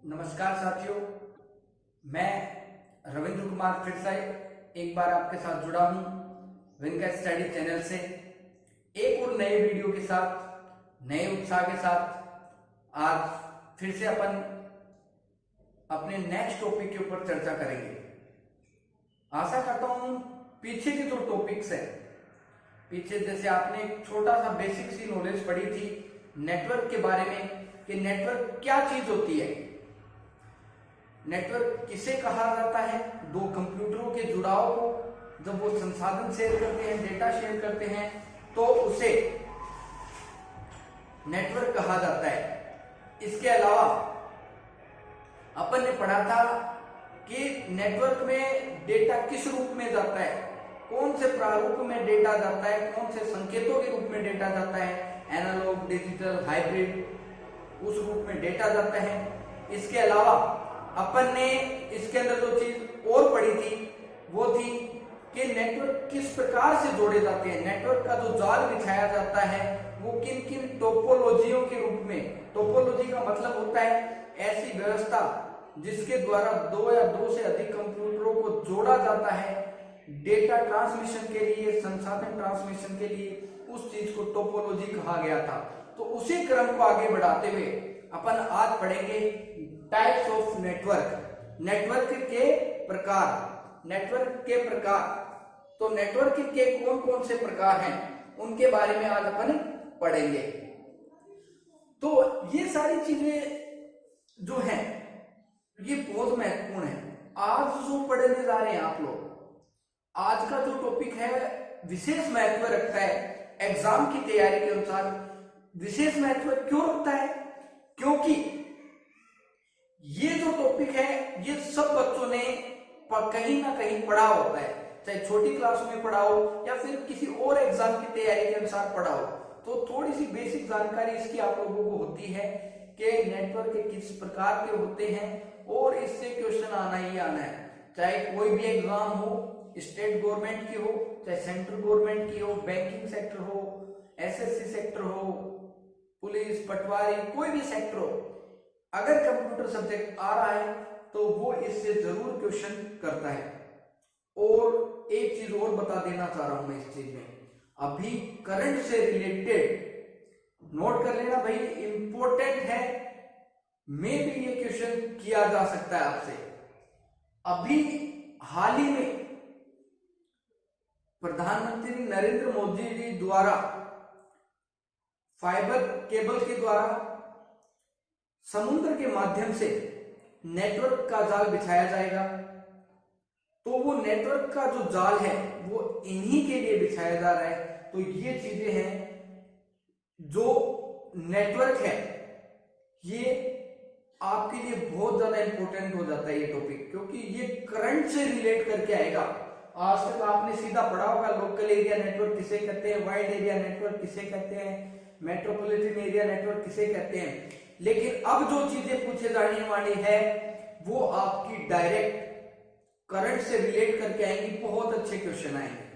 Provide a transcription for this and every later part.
नमस्कार साथियों, मैं रविंद्र कुमार फिर से एक बार आपके साथ जुड़ा हूं विनका स्टडी चैनल से एक और नए वीडियो के साथ नए उत्साह के साथ। आज फिर से अपन अपने नेक्स्ट टॉपिक के ऊपर चर्चा करेंगे। आशा करता हूं पीछे के जो टॉपिक्स है, पीछे जैसे आपने एक छोटा सा बेसिक सी नॉलेज पढ़ी थी नेटवर्क के बारे में कि नेटवर्क क्या चीज होती है, नेटवर्क किसे कहा जाता है, दो कंप्यूटरों के जुड़ाव को जब वो संसाधन शेयर करते हैं, डेटा शेयर करते हैं तो उसे नेटवर्क कहा जाता है। इसके अलावा अपन ने पढ़ा था कि नेटवर्क में डेटा किस रूप में जाता है, कौन से प्रारूप में डेटा जाता है, कौन से संकेतों के रूप में डेटा जाता है, एनालॉग, डिजिटल, हाइब्रिड, उस रूप में डेटा जाता है। इसके अलावा अपन ने इसके अंदर जो चीज और पढ़ी थी वो थी कि नेटवर्क किस प्रकार से जोड़े जाते हैं, नेटवर्क का जो जाल बिछाया जाता है वो किन किन टोपोलॉजियों के रूप में। टोपोलॉजी का मतलब होता है ऐसी व्यवस्था जिसके द्वारा दो या दो से अधिक कंप्यूटरों को जोड़ा जाता है डेटा ट्रांसमिशन के लिए, संसाधन ट्रांसमिशन के लिए, उस चीज को टोपोलॉजी कहा गया था। तो उसी क्रम को आगे बढ़ाते हुए अपन आज पढ़ेंगे टाइप्स ऑफ नेटवर्क, नेटवर्क के प्रकार, नेटवर्क के प्रकार। तो नेटवर्क के कौन कौन से प्रकार हैं उनके बारे में आज अपन पढ़ेंगे। तो ये सारी चीजें जो हैं ये बहुत महत्वपूर्ण है। आज जो पढ़ने जा रहे हैं आप लोग, आज का जो टॉपिक है विशेष महत्व रखता है एग्जाम की तैयारी के अनुसार। विशेष महत्व क्यों रखता है? क्योंकि ये जो टॉपिक है ये सब बच्चों ने कहीं ना कहीं पढ़ा होता है, चाहे छोटी क्लास में पढ़ा हो या फिर किसी और एग्जाम की तैयारी के अनुसार पढ़ा हो। तो थोड़ी सी बेसिक जानकारी इसकी आप लोगों को होती है कि नेटवर्क किस प्रकार के होते हैं और इससे क्वेश्चन आना ही आना है। चाहे कोई भी एग्जाम हो, स्टेट गवर्नमेंट की हो, चाहे सेंट्रल गवर्नमेंट की हो, बैंकिंग सेक्टर हो, एसएससी सेक्टर हो, पुलिस, पटवारी, कोई भी सेक्टर हो, अगर कंप्यूटर सब्जेक्ट आ रहा है तो वो इससे जरूर क्वेश्चन करता है। और एक चीज और बता देना चाह रहा हूं मैं इस चीज में, अभी करंट से रिलेटेड नोट कर लेना भाई, इंपॉर्टेंट है, मे भी ये क्वेश्चन किया जा सकता है आपसे। अभी हाल ही में प्रधानमंत्री नरेंद्र मोदी जी द्वारा फाइबर केबल के द्वारा समुद्र के माध्यम से नेटवर्क का जाल बिछाया जाएगा। तो वो नेटवर्क का जो जाल है वो इन्हीं के लिए बिछाया जा रहा है। तो ये चीजें हैं जो नेटवर्क है, ये आपके लिए बहुत ज्यादा इंपॉर्टेंट हो जाता है ये टॉपिक, क्योंकि ये करंट से रिलेट करके आएगा। आज तक आपने सीधा पढ़ा होगा लोकल एरिया नेटवर्क किसे कहते हैं, वाइड एरिया नेटवर्क किसे कहते हैं, मेट्रोपॉलिटन एरिया नेटवर्क किसे कहते हैं, लेकिन अब जो चीजें पूछे जाने वाली है वो आपकी डायरेक्ट करंट से रिलेट करके आएंगी, बहुत अच्छे क्वेश्चन आएंगे।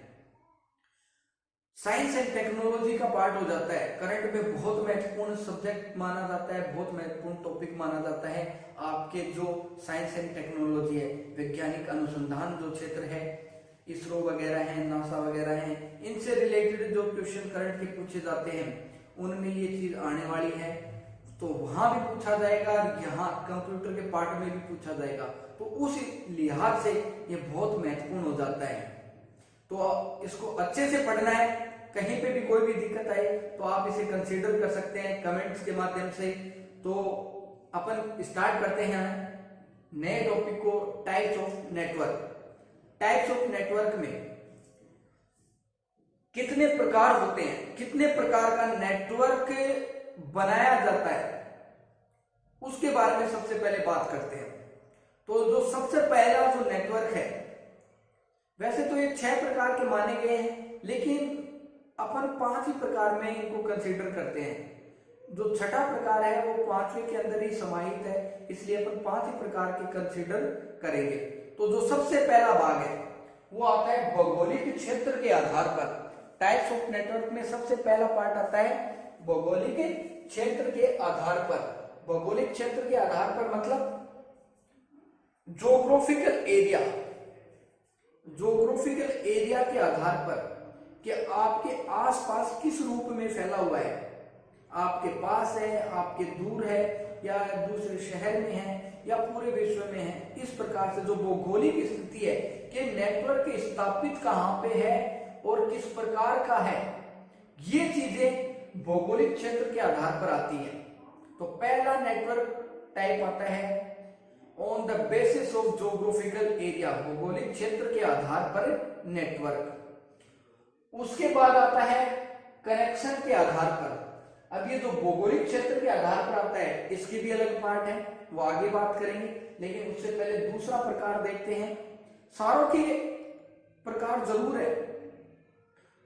साइंस एंड टेक्नोलॉजी का पार्ट हो जाता है, करंट में बहुत महत्वपूर्ण सब्जेक्ट माना जाता है, बहुत महत्वपूर्ण टॉपिक माना जाता है। आपके जो साइंस एंड टेक्नोलॉजी है, वैज्ञानिक अनुसंधान जो क्षेत्र है, इसरो वगैरह है, नासा वगैरह है, इनसे रिलेटेड जो क्वेश्चन करंट के पूछे जाते हैं उनमें ये चीज आने वाली है। तो वहां भी पूछा जाएगा, यहाँ कंप्यूटर के पार्ट में भी पूछा जाएगा। तो उस लिहाज से ये बहुत महत्वपूर्ण हो जाता है। तो इसको अच्छे से पढ़ना है, कहीं पे भी कोई भी दिक्कत आए तो आप इसे कंसीडर कर सकते हैं कमेंट्स के माध्यम से। तो अपन स्टार्ट करते हैं नए टॉपिक को, types of network. Types of network में कितने प्रकार होते हैं, कितने प्रकार का नेटवर्क बनाया जाता है, उसके बारे में सबसे पहले बात करते हैं। तो जो सबसे पहला जो नेटवर्क है, वैसे तो ये 6 प्रकार के माने गए हैं, लेकिन अपन 5 ही प्रकार में इनको कंसीडर करते हैं। जो छठा प्रकार है वो 5वें के अंदर ही समाहित है, इसलिए अपन 5 ही प्रकार के कंसीडर करेंगे। तो जो सबसे पहला भाग है वो आता है भौगोलिक क्षेत्र के आधार पर। टाइप्स ऑफ नेटवर्क में सबसे पहला पार्ट आता है भौगोलिक क्षेत्र के आधार पर। भौगोलिक क्षेत्र के आधार पर मतलब जोग्राफिकल एरिया, जोग्राफिकल एरिया के आधार पर कि आपके आसपास किस रूप में फैला हुआ है, आपके पास है, आपके दूर है, या दूसरे शहर में है, या पूरे विश्व में है। इस प्रकार से जो भौगोलिक स्थिति है कि नेटवर्क स्थापित कहां पे है और किस प्रकार का है, ये चीजें भौगोलिक क्षेत्र के आधार पर आती है। तो पहला नेटवर्क टाइप आता है on the basis of geographical area, भौगोलिक क्षेत्र के आधार पर नेटवर्क। उसके बाद आता है कनेक्शन के आधार पर। अब ये जो भौगोलिक क्षेत्र के आधार पर आता है इसकी भी अलग पार्ट है, वो आगे बात करेंगे, लेकिन उससे पहले दूसरा प्रकार देखते हैं। सारों के प्रकार जरूर है,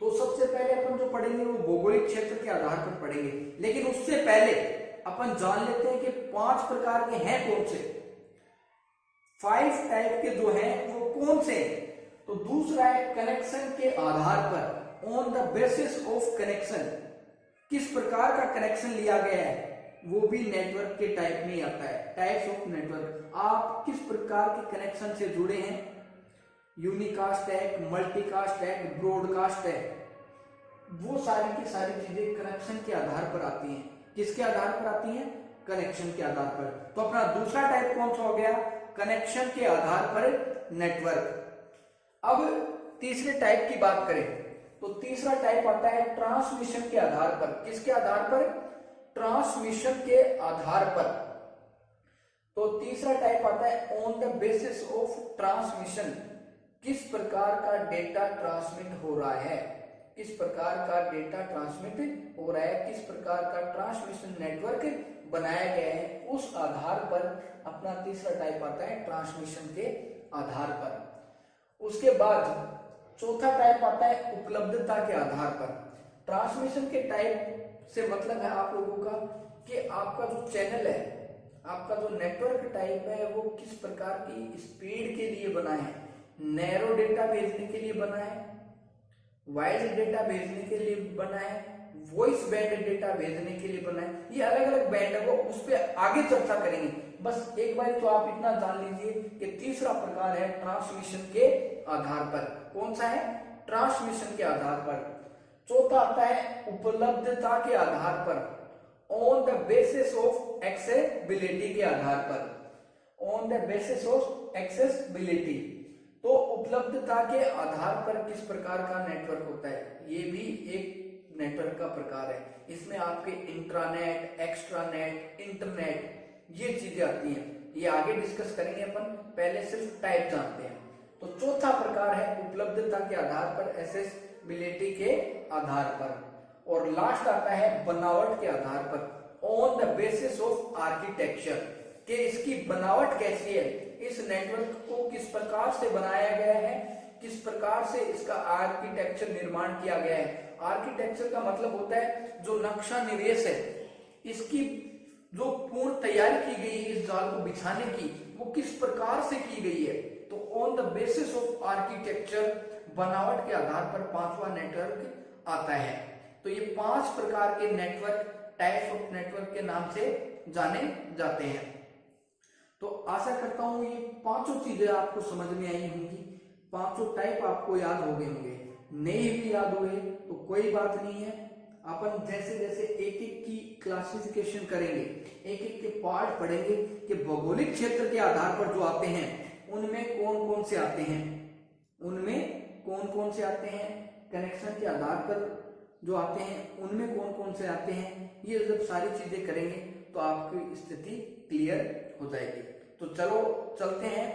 तो सबसे पहले अपन जो पढ़ेंगे वो भौगोलिक क्षेत्र के आधार पर पढ़ेंगे, लेकिन उससे पहले अपन जान लेते हैं कि 5 प्रकार के हैं कौन से, 5 टाइप के जो हैं वो कौन से हैं। तो दूसरा है कनेक्शन के आधार पर, on the basis of connection, किस प्रकार का कनेक्शन लिया गया है, वो भी नेटवर्क के टाइप में आता है, टाइप्स ऑफ नेटवर्क। आप किस प्रकार के कनेक्शन से जुड़े हैं, यूनिकास्ट है, मल्टीकास्ट है, ब्रॉडकास्ट है, वो सारी की सारी चीजें कनेक्शन के आधार पर आती हैं। किसके आधार पर आती हैं? कनेक्शन के आधार पर। तो अपना दूसरा टाइप कौन सा हो गया? कनेक्शन के आधार पर नेटवर्क। अब तीसरे टाइप की बात करें तो तीसरा टाइप आता है ट्रांसमिशन के आधार पर। किसके आधार पर? ट्रांसमिशन के आधार पर। तो तीसरा टाइप आता है on the basis of transmission, किस प्रकार का डेटा ट्रांसमिट हो रहा है, किस प्रकार का डेटा ट्रांसमिट हो रहा है, किस प्रकार का ट्रांसमिशन नेटवर्क बनाया गया है, उस आधार पर अपना तीसरा टाइप आता है ट्रांसमिशन के आधार पर। उसके बाद चौथा टाइप आता है उपलब्धता के आधार पर। ट्रांसमिशन के टाइप से मतलब है आप लोगों का कि आपका जो चैनल है, आपका जो नेटवर्क टाइप है वो किस प्रकार की स्पीड के लिए बना है, नैरो डेटा भेजने के लिए बना है, वाइड डेटा भेजने के लिए बना है, वॉइस बैंड डेटा भेजने के लिए बना है। ये अलग अलग बैंड है, वो उस पर आगे चर्चा करेंगे। बस एक बार तो आप इतना जान लीजिए कि तीसरा प्रकार है ट्रांसमिशन के आधार पर। कौन सा है? ट्रांसमिशन के आधार पर। चौथा आता है उपलब्धता के आधार पर, on the basis of accessibility के आधार पर, on the basis of accessibility. तो उपलब्धता के आधार पर किस प्रकार का नेटवर्क होता है, ये भी एक नेटवर्क का प्रकार है। इसमें आपके इंट्रानेट, एक्स्ट्रानेट, इंटरनेट, ये चीजें आती हैं, ये आगे डिस्कस करेंगे अपन, पहले सिर्फ टाइप जानते हैं। तो चौथा प्रकार है उपलब्धता के आधार पर, एक्सेसिबिलिटी के आधार पर। और लास्ट आता है बनावट के आधार पर, on the basis of architecture, कि इसकी बनावट कैसी है, इस नेटवर्क को किस प्रकार से बनाया गया है, किस प्रकार से इसका आर्किटेक्चर निर्माण किया गया है। आर्किटेक्चर का मतलब होता है जो नक्शा निवेश है, इसकी जो पूर्ण तैयारी की गई है इस जाल को बिछाने की, वो किस प्रकार से की गई है। तो on the basis of architecture, बनावट के आधार पर पांचवा नेटवर्क आता है। तो ये 5 प्रकार के नेटवर्क, टाइप्स ऑफ नेटवर्क के नाम से जाने जाते हैं। तो आशा करता हूं ये पांचों चीजें आपको समझ में आई होंगी, पांचों टाइप आपको याद हो गए होंगे। नहीं भी याद हुए तो कोई बात नहीं है, अपन जैसे जैसे एक एक की क्लासिफिकेशन करेंगे, एक एक के पार्ट पढ़ेंगे कि भौगोलिक क्षेत्र के आधार पर जो आते हैं उनमें कौन कौन से आते हैं, उनमें कौन कौन से आते हैं, कनेक्शन के आधार पर जो आते हैं उनमें कौन कौन से आते हैं। ये जब सारी चीजें करेंगे तो आपकी स्थिति क्लियर हो जाएगी। तो चलो चलते हैं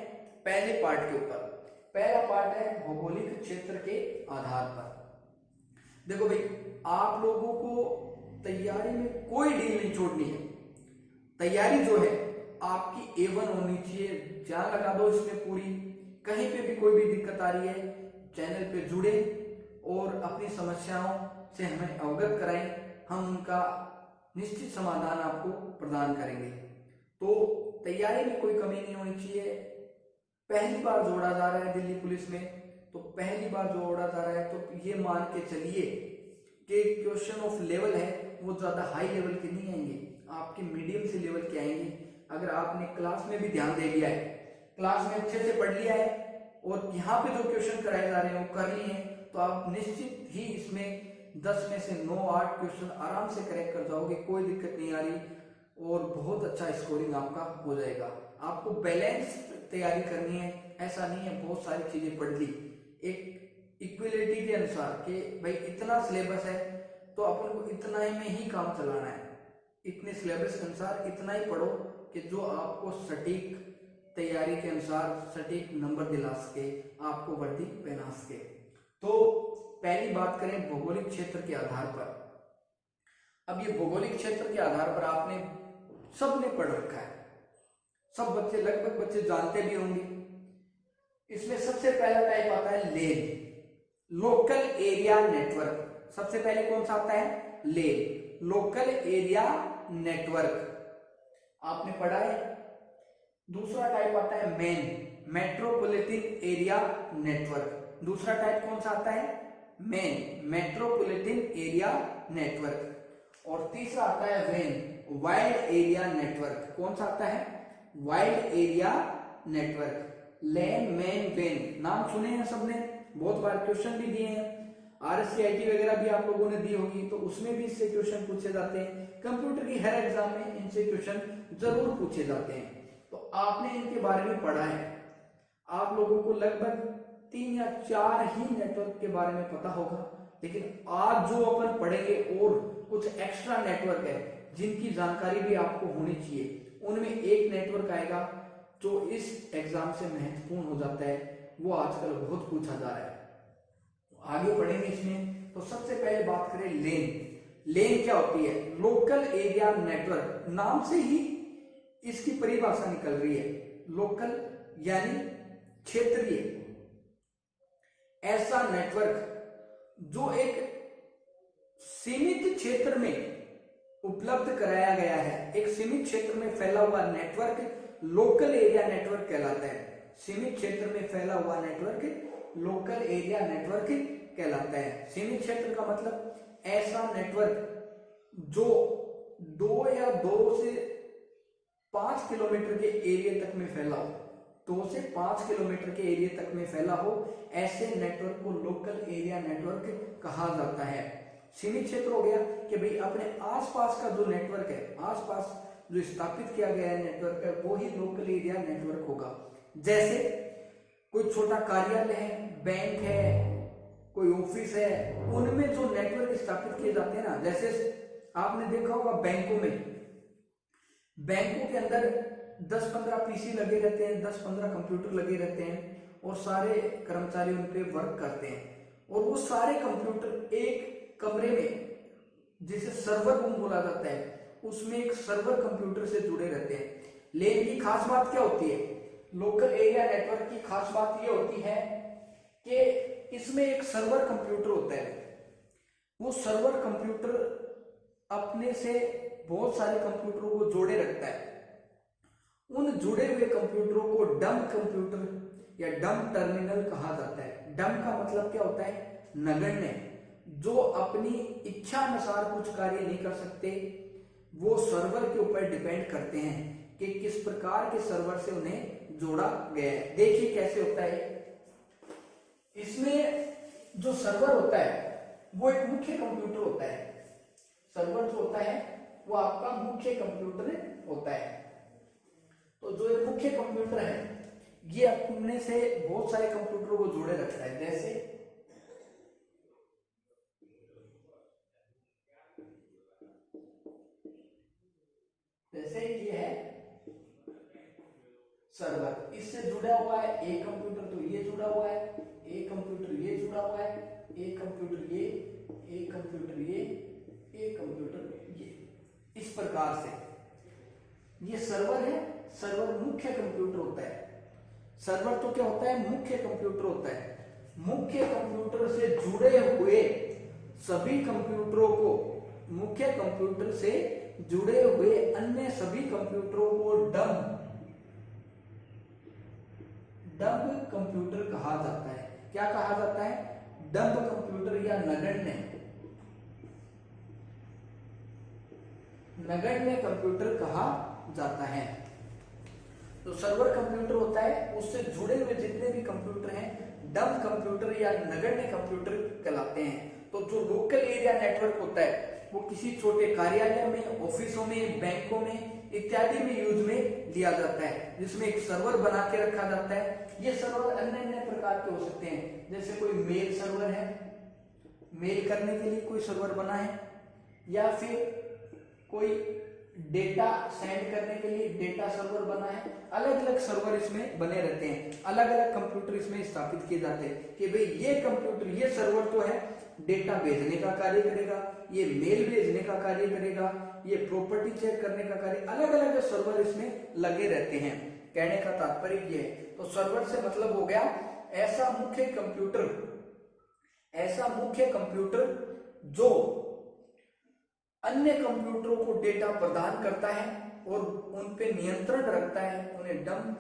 पहले पार्ट के ऊपर। पहला पार्ट है भौगोलिक क्षेत्र के आधार पर। देखो भाई, आप लोगों को तैयारी में कोई ढील नहीं छोड़नी है। तैयारी जो है आपकी A1 होनी चाहिए, जान लगा दो इसमें पूरी। कहीं पे भी कोई भी दिक्कत आ रही है, चैनल पे जुड़े और अपनी समस्याओं से हमें अवगत कराएं, हम उनका निश्चित समाधान आपको प्रदान करेंगे। तो तैयारी में कोई कमी नहीं होनी चाहिए। पहली बार जोड़ा जा रहा है दिल्ली पुलिस में, तो पहली बार जोड़ा जा रहा है तो ये मान के चलिए कि क्वेश्चन ऑफ लेवल है वो ज्यादा हाई लेवल के नहीं आएंगे, आपके मीडियम से लेवल के आएंगे। अगर आपने क्लास में भी ध्यान दे लिया है, क्लास में अच्छे से पढ़ लिया है और यहाँ पे जो क्वेश्चन कराए जा रहे हैं वो कर लिए हैं, तो आप निश्चित ही इसमें 10 में से 9-8 क्वेश्चन आराम से करेक्ट कर जाओगे, कोई दिक्कत नहीं आ रही और बहुत अच्छा स्कोरिंग आपका हो जाएगा। आपको बैलेंस तैयारी करनी है, ऐसा नहीं है बहुत सारी चीजें पढ़ ली, एक इक्वलिटी के अनुसार कि भाई इतना सिलेबस है तो अपन को इतना ही में ही काम चलाना है, इतने सिलेबस के अनुसार इतना ही पढ़ो कि जो आपको सटीक तैयारी के अनुसार सटीक नंबर दिला सके, आपको वर्दी पहना सके। तो पहली बात करें भौगोलिक क्षेत्र के आधार पर। अब ये भौगोलिक क्षेत्र के आधार पर आपने सबने पढ़ रखा है, सब बच्चे लगभग बच्चे जानते भी होंगे। इसमें सबसे पहला टाइप आता है लेन, लोकल एरिया नेटवर्क। सबसे पहले कौन सा आता है? लेन, लोकल एरिया नेटवर्क, आपने पढ़ा है। दूसरा टाइप आता है मेन, मेट्रोपॉलिटन एरिया नेटवर्क। दूसरा टाइप कौन सा आता है? Main, metropolitan area network. और तीसरा आता है वेन, वाइड एरिया नेटवर्क। कौन सा आता है? Wide area network. Lane, main, when नाम सुने हैं सबने, बहुत बार क्वेश्चन भी दिए हैं, RSCIT वगैरह भी आप लोगों ने दी होगी, तो उसमें भी इससे क्वेश्चन पूछे जाते हैं। कंप्यूटर की हर एग्जाम में इनसे क्वेश्चन जरूर पूछे जाते हैं, तो आपने इनके बारे में पढ़ा है। आप लोगों को लगभग 3 या 4 ही नेटवर्क के बारे में पता होगा, लेकिन आज जो अपन पढ़ेंगे और कुछ एक्स्ट्रा नेटवर्क है जिनकी जानकारी भी आपको होनी चाहिए। उनमें एक नेटवर्क आएगा जो इस एग्जाम से महत्वपूर्ण हो जाता है, वो आजकल बहुत पूछा जा रहा है, आगे पढ़ेंगे इसमें। तो सबसे पहले बात करें लेन। लेन क्या होती है? लोकल एरिया नेटवर्क, नाम से ही इसकी परिभाषा निकल रही है। लोकल यानी क्षेत्रीय, ऐसा नेटवर्क जो एक सीमित क्षेत्र में उपलब्ध कराया गया है, एक सीमित क्षेत्र में फैला हुआ नेटवर्क लोकल एरिया नेटवर्क कहलाता है। सीमित क्षेत्र में फैला हुआ नेटवर्क लोकल एरिया नेटवर्क कहलाता है। सीमित क्षेत्र का मतलब ऐसा नेटवर्क जो 2 या 2 से 5 किलोमीटर के एरिया तक में फैला हो, 2 से 5 किलोमीटर के एरिया तक में फैला हो, ऐसे नेटवर्क को लोकल एरिया नेटवर्क कहा जाता है। सीमित क्षेत्र हो गया कि भाई अपने आसपास का जो नेटवर्क है, आसपास जो स्थापित किया गया है नेटवर्क है, वो ही लोकल एरिया नेटवर्क होगा। जैसे कोई छोटा कार्यालय है, बैंक है, कोई ऑफिस है, उनमें जो नेटवर्क स्थापित किए जाते हैं ना, जैसे आपने देखा होगा बैंकों में, बैंकों के अंदर 10-15 पीसी लगे रहते हैं, 10-15 कंप्यूटर लगे रहते हैं और सारे कर्मचारी उन पे वर्क करते हैं। और वो सारे कंप्यूटर एक कमरे में, जिसे सर्वर रूम बोला जाता है, उसमें एक सर्वर कंप्यूटर से जुड़े रहते हैं। लेन की खास बात क्या होती है? लोकल एरिया नेटवर्क की खास बात ये होती है कि इसमें एक सर्वर कंप्यूटर होता है। वो सर्वर कंप्यूटर अपने से बहुत सारे कंप्यूटरों को जोड़े रखता है। उन जुड़े हुए कंप्यूटरों को डंब कंप्यूटर या डंब टर्मिनल कहा जाता है। डंब का मतलब क्या होता है? नगण्य, जो अपनी इच्छा अनुसार कुछ कार्य नहीं कर सकते। वो सर्वर के ऊपर डिपेंड करते हैं कि किस प्रकार के सर्वर से उन्हें जोड़ा गया है। देखिए कैसे होता है। इसमें जो सर्वर होता है वो एक मुख्य कंप्यूटर होता है। सर्वर जो होता है वो आपका मुख्य कंप्यूटर होता है। तो जो एक मुख्य कंप्यूटर है ये अपने से बहुत सारे कंप्यूटरों को जोड़े रखता है। जैसे ये है सर्वर, इससे जुड़ा हुआ है एक कंप्यूटर, तो ये जुड़ा हुआ है, एक कंप्यूटर ये जुड़ा हुआ है, एक कंप्यूटर ये, एक कंप्यूटर ये, एक कंप्यूटर ये। इस प्रकार से ये सर्वर है। सर्वर मुख्य कंप्यूटर होता है। सर्वर तो क्या होता है? मुख्य कंप्यूटर होता है। मुख्य कंप्यूटर से जुड़े हुए सभी कंप्यूटरों को, मुख्य कंप्यूटर से जुड़े हुए अन्य सभी कंप्यूटरों को डंब कंप्यूटर कहा जाता है। क्या कहा जाता है? डंब कंप्यूटर या नगण्य नगण्य कंप्यूटर कहा जाता है। तो सर्वर कंप्यूटर होता है, उससे जुड़े हुए जितने भी कंप्यूटर हैं डम कंप्यूटर या नगण्य कंप्यूटर कहलाते हैं। तो जो लोकल एरिया नेटवर्क होता है वो किसी छोटे कार्यालय में, ऑफिसों में, बैंकों में इत्यादि में यूज में लिया जाता है, जिसमें एक सर्वर बना के रखा जाता है। ये सर्वर अन्य अन्य प्रकार के हो सकते हैं, जैसे कोई मेल सर्वर है, मेल करने के लिए कोई सर्वर बना है, या फिर कोई डेटा सेंड करने के लिए डेटा सर्वर बना है। अलग अलग सर्वर इसमें बने रहते हैं, अलग अलग कंप्यूटर इसमें स्थापित किए जाते हैं कि भाई ये कंप्यूटर, ये सर्वर तो है डेटा भेजने का कार्य करेगा, ये मेल भेजने का कार्य करेगा, ये प्रॉपर्टी चेक करने का कार्य, अलग अलग सर्वर इसमें लगे रहते हैं। कहने का तात्पर्य ये है, तो सर्वर से मतलब हो गया ऐसा मुख्य कंप्यूटर जो अन्य कंप्यूटरों को डेटा प्रदान करता है और उन पे नियंत्रण रखता है, उन्हें डम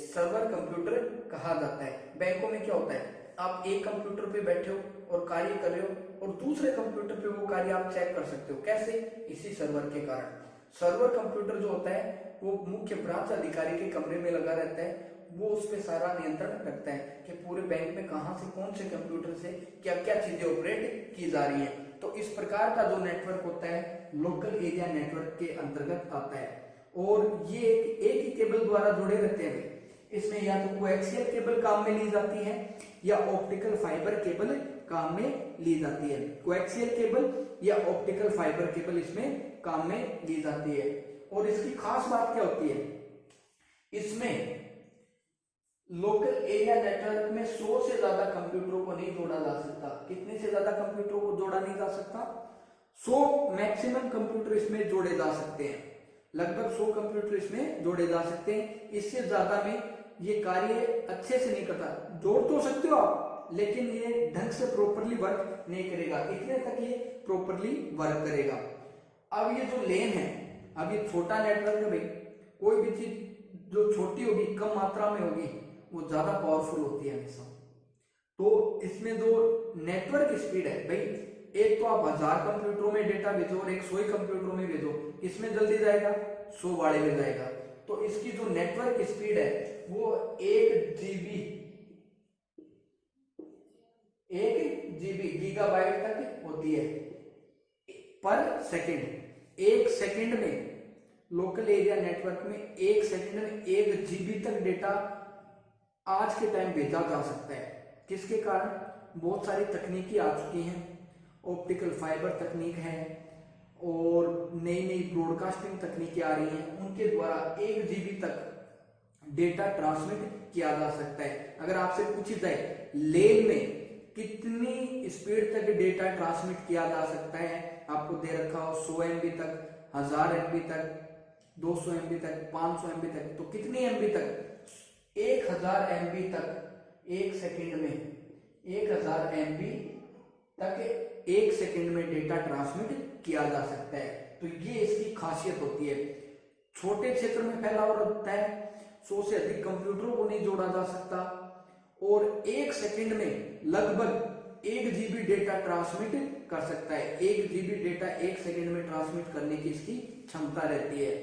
सर्वर कंप्यूटर कहा जाता है। बैंकों में क्या होता है, आप एक कंप्यूटर पे बैठे हो और कार्य कर रहे हो और दूसरे कंप्यूटर पे वो कार्य आप चेक कर सकते हो। कैसे? इसी सर्वर के कारण। सर्वर कंप्यूटर जो होता है वो मुख्य ब्रांच अधिकारी के कमरे में लगा रहता है, वो उस पर सारा नियंत्रण रखता है कि पूरे बैंक में कहां से, कौन से कंप्यूटर से क्या क्या चीजें ऑपरेट की जा रही है। तो इस प्रकार का जो नेटवर्क होता है लोकल एरिया नेटवर्क के अंतर्गत आता है। और ये एक ही केबल द्वारा जुड़े रहते हैं। इसमें या तो कोएक्सियल केबल काम में ली जाती है या ऑप्टिकल फाइबर केबल काम में ली जाती है। कोएक्सियल केबल या ऑप्टिकल फाइबर केबल इसमें काम में ली जाती है। और इसकी खास बात क्या होती है, इसमें लोकल एरिया नेटवर्क में 100 से ज्यादा कंप्यूटरों को नहीं जोड़ा जा सकता। कितने से ज्यादा कंप्यूटरों को जोड़ा नहीं जा सकता? 100 मैक्सिमम कंप्यूटर इसमें जोड़े जा सकते हैं, लगभग 100 कंप्यूटर इसमें जोड़े जा सकते हैं। इससे ज्यादा में ये कार्य अच्छे से नहीं करता। जोड़ तो सकते हो आप, लेकिन ये ढंग से प्रॉपरली वर्क नहीं करेगा, इतने तक ये प्रॉपरली वर्क करेगा। अब ये जो लेन है, अब ये छोटा नेटवर्क है भाई, कोई भी चीज जो छोटी होगी, कम मात्रा में होगी, वो ज्यादा पावरफुल होती है हमेशा। तो इसमें जो नेटवर्क स्पीड है भाई, एक तो आप 1000 कंप्यूटरों में डेटा भेजो और एक 100 कंप्यूटरों में भेजो, इसमें जल्दी जाएगा, 100 वाले में जाएगा। तो इसकी जो नेटवर्क स्पीड है वो 1 GB गीगाबाइट तक होती है पर सेकंड। 1 सेकंड में लोकल एरिया नेटवर्क में 1 सेकंड में 1 GB तक डेटा आज के टाइम भेजा जा सकता है। किसके कारण? बहुत सारी तकनीकी आ चुकी हैं, ऑप्टिकल फाइबर तकनीक है और नई नई ब्रॉडकास्टिंग तकनीकें आ रही हैं, उनके द्वारा 1 GB तक डेटा ट्रांसमिट किया जा सकता है। अगर आपसे पूछी जाए लेन में कितनी स्पीड तक डेटा ट्रांसमिट किया जा सकता है, आपको दे रखा हो 100 MB तक, 1000 MB तक, 200 MB तक, 500 MB तक, तो कितनी MB तक? 1000 MB तक 1 सेकंड में, 1000 MB तक 1 सेकंड में डेटा ट्रांसमिट किया जा सकता है। तो ये इसकी खासियत होती है। छोटे क्षेत्र में फैला हुआ रहता है, 100 से अधिक कंप्यूटरों को नहीं जोड़ा जा सकता और 1 सेकंड में लगभग 1 GB डेटा ट्रांसमिट कर सकता है। 1 GB डेटा 1 सेकंड में ट्रांसमिट करने की इसकी क्षमता रहती है।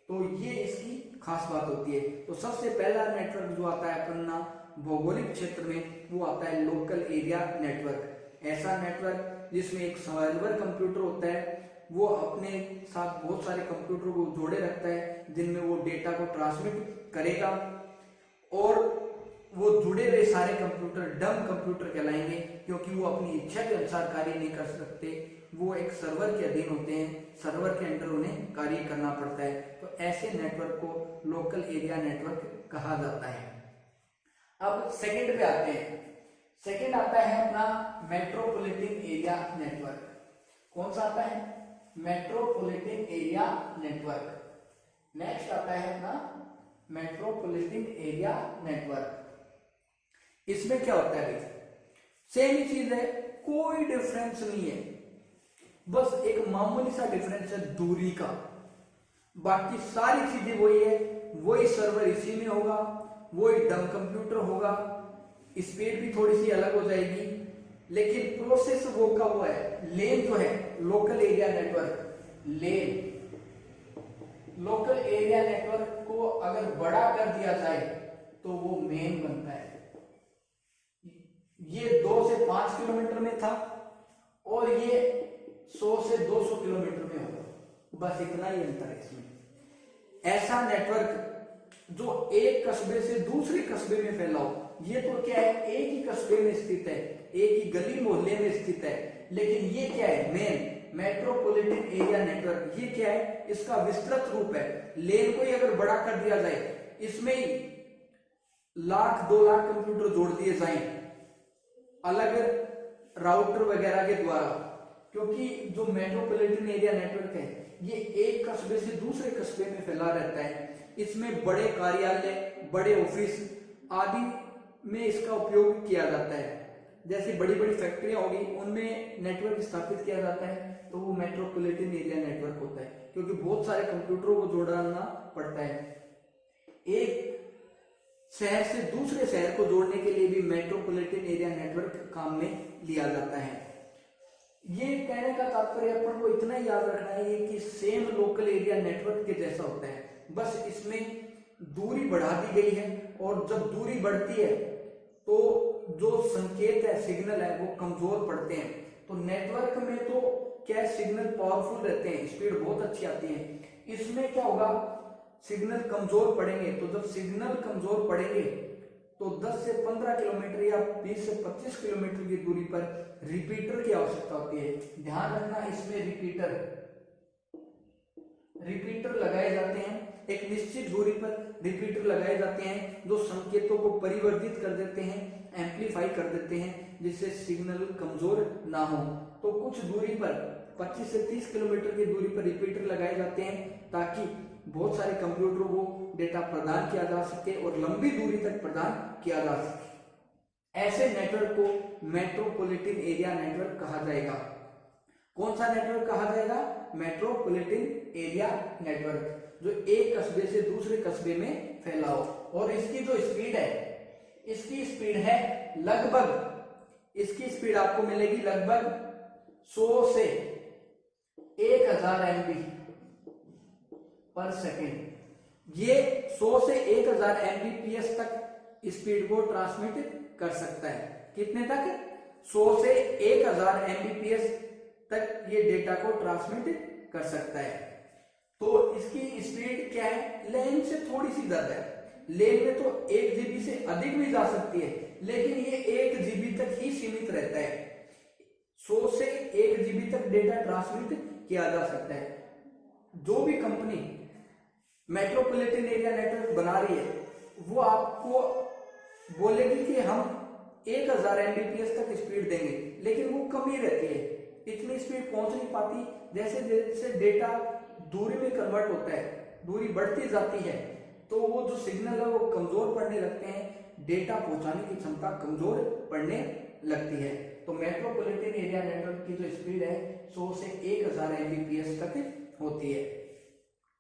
तो ये इसकी खास बात होती है। तो सबसे पहला नेटवर्क जो आता है अपना भौगोलिक क्षेत्र में, वो आता है लोकल एरिया नेटवर्क। ऐसा नेटवर्क जिसमें एक सर्वर कंप्यूटर होता है, वो अपने साथ बहुत सारे कंप्यूटर को जोड़े रखता है, जिनमें वो डेटा को ट्रांसमिट करेगा और वो जुड़े हुए सारे कंप्यूटर डम कंप्यूटर कहलाएंगे, क्योंकि वो अपनी इच्छा के अनुसार कार्य नहीं कर सकते, वो एक सर्वर के अधीन होते हैं, सर्वर के अंडर उन्हें कार्य करना पड़ता है। तो ऐसे नेटवर्क को लोकल एरिया नेटवर्क कहा जाता है। अब सेकंड पे आते हैं। सेकंड आता है अपना मेट्रोपॉलिटन एरिया नेटवर्क। कौन सा आता है? Metropolitan area network. नेक्स्ट आता है अपना मेट्रोपॉलिटन एरिया नेटवर्क। इसमें क्या होता है? सेम ही चीज है, कोई डिफरेंस नहीं है, बस एक मामूली सा डिफरेंस है दूरी का, बाकी सारी चीजें वही है। वही सर्वर इसी में होगा, वही डम कंप्यूटर होगा, स्पीड भी थोड़ी सी अलग हो जाएगी, लेकिन प्रोसेस वो का वो है। लेन जो है लोकल एरिया नेटवर्क, लेन लोकल एरिया नेटवर्क को अगर बड़ा कर दिया जाए तो वो मेन बनता है। ये 2 से 5 किलोमीटर में था और ये 100 से 200 किलोमीटर में होगा, बस इतना ही अंतर है इसमें। ऐसा नेटवर्क जो एक कस्बे से दूसरे कस्बे में फैला हो, ये तो क्या है, एक ही कस्बे में स्थित है, एक ही गली मोहल्ले में स्थित है, लेकिन ये क्या है, मेन मेट्रोपॉलिटन एरिया नेटवर्क, ये क्या है, इसका विस्तृत रूप है। लेन को ही अगर बड़ा कर दिया जाए, इसमें ही 1,00,000 2 लाख कंप्यूटर जोड़ दिए जाएं अलग राउटर वगैरह के द्वारा, क्योंकि जो मेट्रोपॉलिटन एरिया नेटवर्क है ये एक कस्बे से दूसरे कस्बे में फैला रहता है। इसमें बड़े कार्यालय, बड़े ऑफिस आदि में इसका उपयोग किया जाता है। जैसे बड़ी बड़ी फैक्ट्रियां होगी, उनमें नेटवर्क स्थापित किया जाता है, तो वो मेट्रोपॉलिटन एरिया नेटवर्क होता है, क्योंकि बहुत सारे कंप्यूटरों को जोड़ना पड़ता है। एक शहर से दूसरे शहर को जोड़ने के लिए भी मेट्रोपॉलिटन एरिया नेटवर्क काम में लिया जाता है। ये कहने का तात्पर्य अपन को इतना ही याद रखना है कि सेम लोकल एरिया नेटवर्क के जैसा होता है, बस इसमें दूरी बढ़ा दी गई है, और जब दूरी बढ़ती है तो जो संकेत है, सिग्नल है, वो कमजोर पड़ते हैं। तो नेटवर्क में तो क्या सिग्नल पावरफुल रहते हैं, स्पीड बहुत अच्छी आती है। इसमें क्या होगा, सिग्नल कमजोर पड़ेंगे, तो जब सिग्नल कमजोर पड़ेंगे तो 10 से 15 किलोमीटर या 20 से 25 किलोमीटर की दूरी पर रिपीटर की आवश्यकता होती है। ध्यान रखना, इसमें रिपीटर लगाए जाते हैं, एक निश्चित दूरी पर रिपीटर लगाए जाते हैं जो संकेतों को परिवर्तित कर देते हैं, एम्पलीफाई कर देते हैं, जिससे सिग्नल कमजोर ना हो। तो कुछ दूरी पर 25 से 30 किलोमीटर की दूरी पर रिपीटर लगाए जाते हैं, ताकि बहुत सारे कंप्यूटरों को डेटा प्रदान किया जा सके और लंबी दूरी तक प्रदान किया जा सके। ऐसे नेटवर्क को मेट्रोपॉलिटन एरिया नेटवर्क कहा जाएगा। कौन सा नेटवर्क कहा जाएगा, मेट्रोपॉलिटन एरिया नेटवर्क, जो एक कस्बे से दूसरे कस्बे में फैला हो। और इसकी जो स्पीड है, इसकी स्पीड है लगभग, इसकी स्पीड आपको मिलेगी लगभग 100 से 1000 MB पर सेकेंड। ये 100 से 1000 MBPS तक स्पीड को ट्रांसमिट कर सकता है। कितने तक, 100 से 1000 MBPS तक ये डेटा को ट्रांसमिट कर सकता है। तो इसकी स्पीड क्या है, लेन से थोड़ी सी ज्यादा है। लेन में तो 1 GB से अधिक भी जा सकती है, लेकिन ये 1 GB तक ही सीमित रहता है। 100 से 1 GB तक डेटा ट्रांसमिट किया जा सकता है। जो भी कंपनी मेट्रोपॉलिटन एरिया नेटवर्क बना रही है, वो आपको बोलेगी कि हम 1000 MBPS तक स्पीड देंगे, लेकिन वो कम ही रहती है, इतनी स्पीड पहुंच नहीं पाती। जैसे जैसे डेटा दूरी में कन्वर्ट होता है, दूरी बढ़ती जाती है, तो वो जो सिग्नल है वो कमजोर पड़ने लगते हैं, डेटा पहुंचाने की क्षमता कमजोर पड़ने लगती है। तो मेट्रोपॉलिटन एरिया नेटवर्क की जो स्पीड है 100 से 1000 MBPS तक होती है,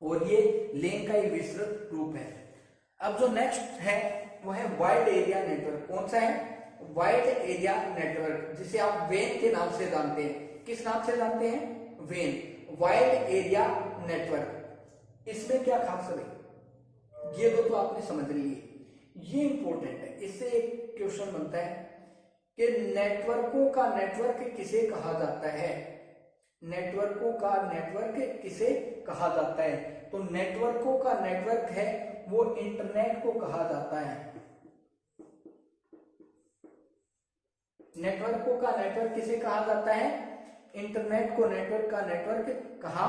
और ये लेन का ही विस्तृत रूप है। अब जो नेक्स्ट है वो है वाइड एरिया नेटवर्क। कौन सा है, वाइड एरिया नेटवर्क, जिसे आप वेन के नाम से जानते हैं। किस नाम से जानते हैं, वेन, वाइड एरिया नेटवर्क। इसमें क्या खास है, ये तो आपने समझ लिए, ये इंपॉर्टेंट है। इससे एक क्वेश्चन बनता है कि नेटवर्कों का नेटवर्क किसे कहा जाता है, नेटवर्कों का नेटवर्क किसे कहा जाता है। तो नेटवर्कों का नेटवर्क है वो इंटरनेट को कहा जाता है। नेटवर्कों का नेटवर्क किसे कहा जाता है, इंटरनेट को नेटवर्क का नेटवर्क कहा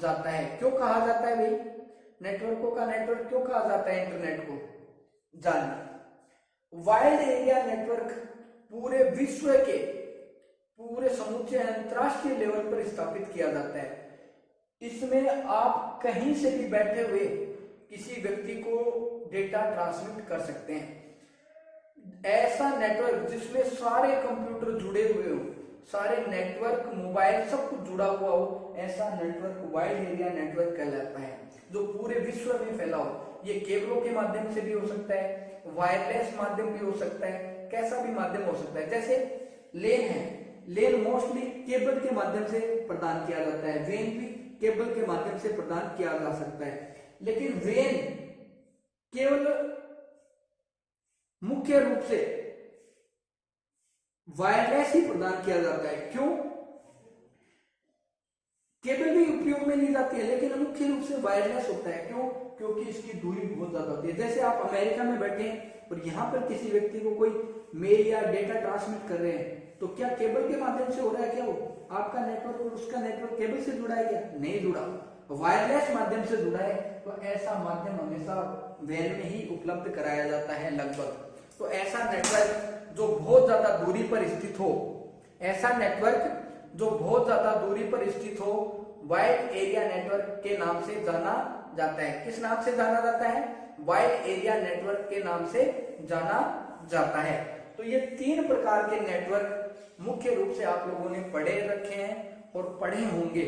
जाता है। क्यों कहा जाता है भाई, नेटवर्कों का नेटवर्क क्यों कहा जाता है इंटरनेट को, जानिए। वाइड एरिया नेटवर्क पूरे विश्व के, पूरे समूचे अंतरराष्ट्रीय लेवल पर स्थापित किया जाता है। इसमें आप कहीं से भी बैठे हुए किसी व्यक्ति को डेटा ट्रांसमिट कर सकते हैं। ऐसा नेटवर्क जिसमें सारे कंप्यूटर जुड़े हुए हो, सारे नेटवर्क, मोबाइल, सब कुछ जुड़ा हुआ हो, ऐसा नेटवर्क वाइड एरिया नेटवर्क कहलाता है, जो पूरे विश्व में फैला हो। ये केबलों के माध्यम से भी हो सकता है, वायरलेस माध्यम भी हो सकता है, कैसा भी माध्यम हो सकता है। जैसे लेन है, लेन मोस्टली केबल के माध्यम से प्रदान किया जाता है, वेन भी केबल के माध्यम से प्रदान किया जा सकता है। लेकिन वेन केवल मुख्य रूप से वायरलेस ही प्रदान किया जाता है। क्यों? केबल भी उपयोग में ली जाती है लेकिन मुख्य रूप से वायरलेस होता है। क्यों? क्योंकि इसकी दूरी बहुत ज्यादा होती है। जैसे आप अमेरिका में बैठे हैं और यहाँ पर किसी व्यक्ति को कोई मेल या डेटा ट्रांसमिट कर रहे हैं, तो क्या केबल के माध्यम से हो रहा है? क्या वो आपका नेटवर्क और उसका नेटवर्क केबल से जुड़ा है? क्या नहीं जुड़ा, वायरलेस माध्यम से जुड़ा है। तो ऐसा माध्यम हमेशा वैन में ही उपलब्ध कराया जाता है लगभग। तो ऐसा नेटवर्क जो बहुत ज्यादा दूरी पर स्थित हो, ऐसा नेटवर्क जो बहुत ज्यादा दूरी पर स्थित हो, वाइड एरिया नेटवर्क के नाम से जाना जाता है। किस नाम से जाना जाता है? वाइड एरिया नेटवर्क के नाम से जाना जाता है। तो ये 3 प्रकार के नेटवर्क मुख्य रूप से आप लोगों ने पढ़े रखे हैं और पढ़े होंगे।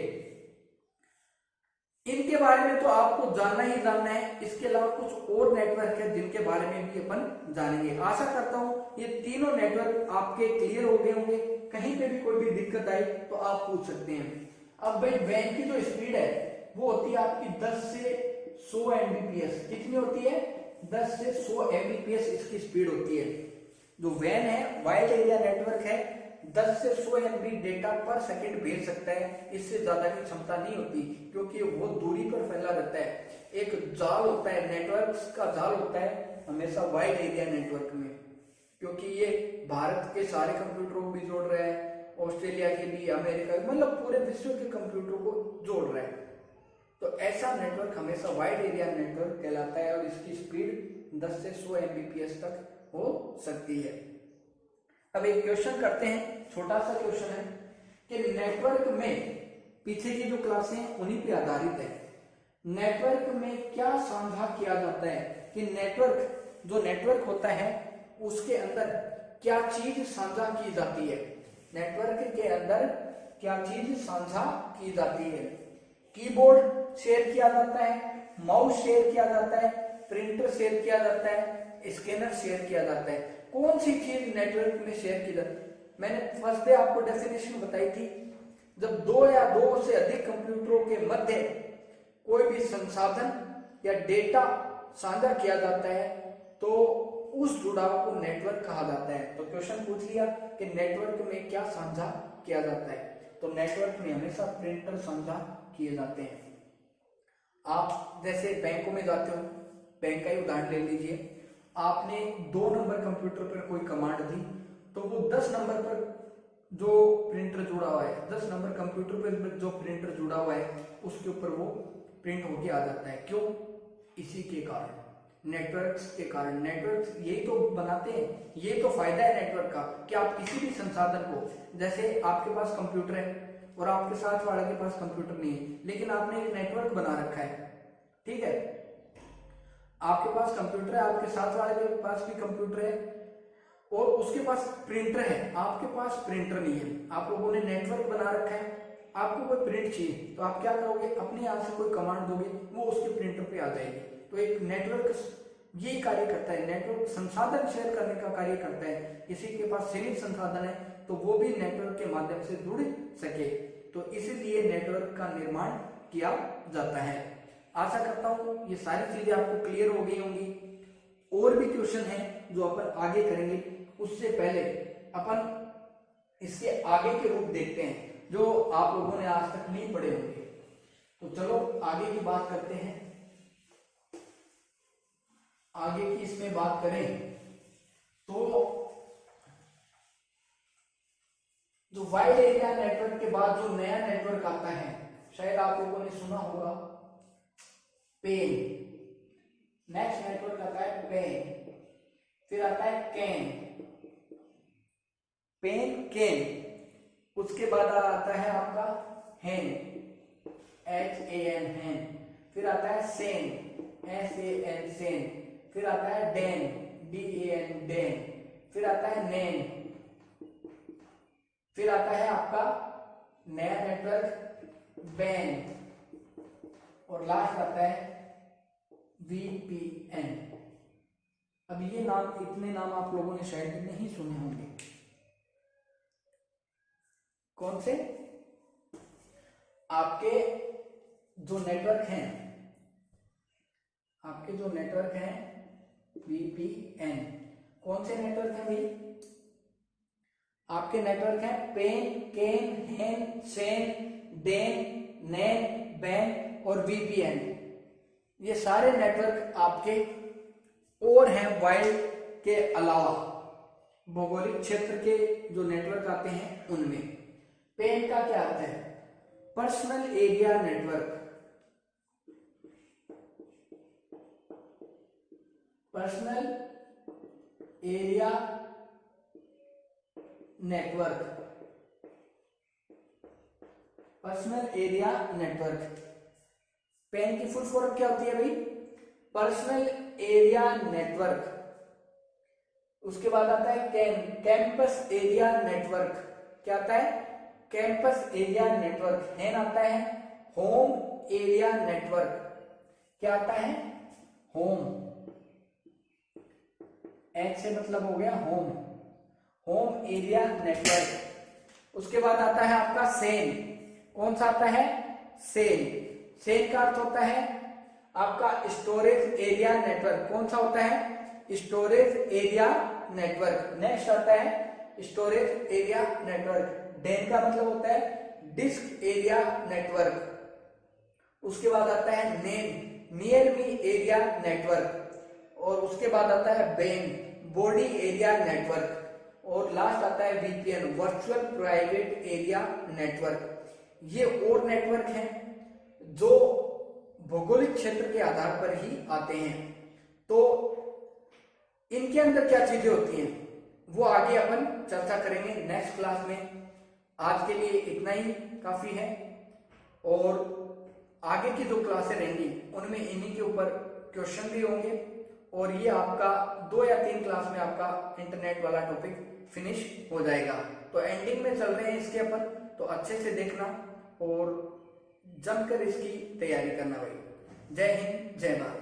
इनके बारे में तो आपको जानना ही जानना है। इसके अलावा कुछ और नेटवर्क है जिनके बारे में भी अपन जानेंगे। आशा करता हूं ये तीनों नेटवर्क आपके क्लियर हो गए होंगे। कहीं पे भी कोई भी दिक्कत आई तो आप पूछ सकते हैं। अब भाई वैन की जो स्पीड है वो होती है आपकी 10 से 100 एमबीपीएस। कितनी होती है? 10 से 100 एमबीपीएस इसकी स्पीड होती है। जो वैन है, वाइड एरिया नेटवर्क है, 10 से 100 एमबी डेटा पर सेकंड भेज सकता है। इससे ज्यादा की क्षमता नहीं होती क्योंकि वो दूरी पर फैला रहता है। एक जाल होता है, नेटवर्क का जाल होता है हमेशा वाइड एरिया नेटवर्क में, क्योंकि ये भारत के सारे कंप्यूटरों को भी जोड़ रहा है, ऑस्ट्रेलिया के भी, अमेरिका, मतलब पूरे विश्व के कंप्यूटरों को जोड़ रहा है। तो ऐसा नेटवर्क हमेशा वाइड एरिया नेटवर्क कहलाता है और इसकी स्पीड 10 से 100 एमबीपीएस तक हो सकती है। अब एक क्वेश्चन करते हैं, छोटा सा क्वेश्चन है कि नेटवर्क में, पीछे की जो क्लासें हैं उन्हीं पे आधारित है, नेटवर्क में क्या साझा किया जाता है? कि नेटवर्क, जो नेटवर्क होता है उसके अंदर क्या चीज साझा की जाती है? नेटवर्क के अंदर क्या चीज साझा की जाती है? कीबोर्ड शेयर किया जाता है, माउस शेयर किया जाता है, प्रिंटर शेयर किया जाता है, स्कैनर शेयर किया जाता है। कौन सी चीज नेटवर्क में शेयर की जाती है? मैंने फर्स्ट डे आपको डेफिनेशन बताई थी, जब 2 या 2 से अधिक कंप्यूटरों के मध्य कोई भी संसाधन या डेटा साझा किया जाता है तो उस जुड़ाव को नेटवर्क कहा जाता है। तो क्वेश्चन पूछ लिया कि नेटवर्क में क्या साझा किया जाता है, तो नेटवर्क में हमेशा प्रिंटर साझा किए जाते हैं। आप जैसे बैंकों में जाते हो, बैंक का ही उदाहरण ले लीजिए, आपने 2 नंबर कंप्यूटर पर कोई कमांड दी तो वो 10 नंबर पर जो प्रिंटर जुड़ा हुआ है, 10 नंबर कंप्यूटर पर जो प्रिंटर जुड़ा हुआ है उसके ऊपर वो प्रिंट होके आ जाता है। क्यों? इसी के कारण, नेटवर्क्स के कारण। नेटवर्क्स यही तो बनाते हैं, ये तो फायदा है नेटवर्क का कि आप किसी भी संसाधन को, जैसे आपके पास कंप्यूटर है और आपके साथ वाले के पास कंप्यूटर नहीं है, लेकिन आपने एक नेटवर्क बना रखा है, ठीक है, आपके पास कंप्यूटर है, आपके साथ वाले के पास भी कंप्यूटर है और उसके पास प्रिंटर है, आपके पास प्रिंटर नहीं है। आप लोगों ने नेटवर्क बना रखा है, आपको कोई प्रिंट चाहिए तो आप क्या करोगे? अपने आप से कोई कमांड दोगे, वो उसके प्रिंटर पे आ जाएगी। तो एक नेटवर्क यही कार्य करता है, नेटवर्क संसाधन शेयर करने का कार्य करता है। किसी के पास सीमित संसाधन है तो वो भी नेटवर्क के माध्यम से जुड़ सके, तो इसीलिए नेटवर्क का निर्माण किया जाता है। आशा करता हूं ये सारी चीजें आपको क्लियर हो गई होंगी। और भी क्वेश्चन है जो अपन आगे करेंगे, उससे पहले अपन इसके आगे के रूप देखते हैं जो आप लोगों ने आज तक नहीं पढ़े होंगे। तो चलो आगे की बात करते हैं। आगे की इसमें बात करें तो जो वाइड एरिया नेटवर्क के बाद जो नया नेटवर्क आता है, शायद आप लोगों ने सुना होगा, पेन। नेक्स्ट नेटवर्क आता है पेन, फिर आता है कैन, पेन कैन, उसके बाद आता है आपका हैन, HAN हैन, फिर आता है सेन, SAN सेन, फिर आता है डैन, DAN डैन, फिर आता है नैन, फिर आता है आपका नया नेटवर्क बैन, और लास्ट आता है VPN। अब ये नाम, इतने नाम आप लोगों ने शायद नहीं सुने होंगे। कौन से? आपके जो नेटवर्क हैं आपके जो नेटवर्क हैं VPN, कौन से नेटवर्क हैं भाई? आपके नेटवर्क हैं पेन, केन, हेन, सेन, डेन, नैन, बैन और VPN। ये सारे नेटवर्क आपके और हैं वाइल्ड के अलावा भौगोलिक क्षेत्र के जो नेटवर्क आते हैं उनमें। पेन का क्या अर्थ है? Personal area network. Personal area network, personal area network. PAN की फुल फॉर्म क्या होती है भाई? Personal area network. उसके बाद आता है कैंपस एरिया नेटवर्क। क्या आता है? Campus area network. हेन आता है होम एरिया नेटवर्क। क्या आता है? होम, एच से मतलब हो गया होम, होम एरिया नेटवर्क। उसके बाद आता है आपका सेन। कौन सा आता है? सेन। सेन का अर्थ होता है आपका स्टोरेज एरिया नेटवर्क। कौन सा होता है? Storage area network. नेक्स्ट आता है स्टोरेज एरिया नेटवर्क। डेन का मतलब होता है डिस्क एरिया नेटवर्क। उसके बाद आता है name, near me area network. और उसके बाद आता है बेन, बॉडी एरिया नेटवर्क। और लास्ट आता है VPN, virtual private area network. ये और नेटवर्क हैं जो भौगोलिक क्षेत्र के आधार पर ही आते हैं। तो इनके अंदर क्या चीजें होती हैं वो आगे अपन चर्चा करेंगे नेक्स्ट क्लास में। आज के लिए इतना ही काफी है, और आगे की जो क्लासें रहेंगी उनमें इन्हीं के ऊपर क्वेश्चन भी होंगे, और ये आपका 2 या 3 क्लास में आपका इंटरनेट वाला टॉपिक फिनिश हो जाएगा। तो एंडिंग में चल रहे हैं इसके अपन, तो अच्छे से देखना और जमकर इसकी तैयारी करना भाई। जय हिंद, जय भारत।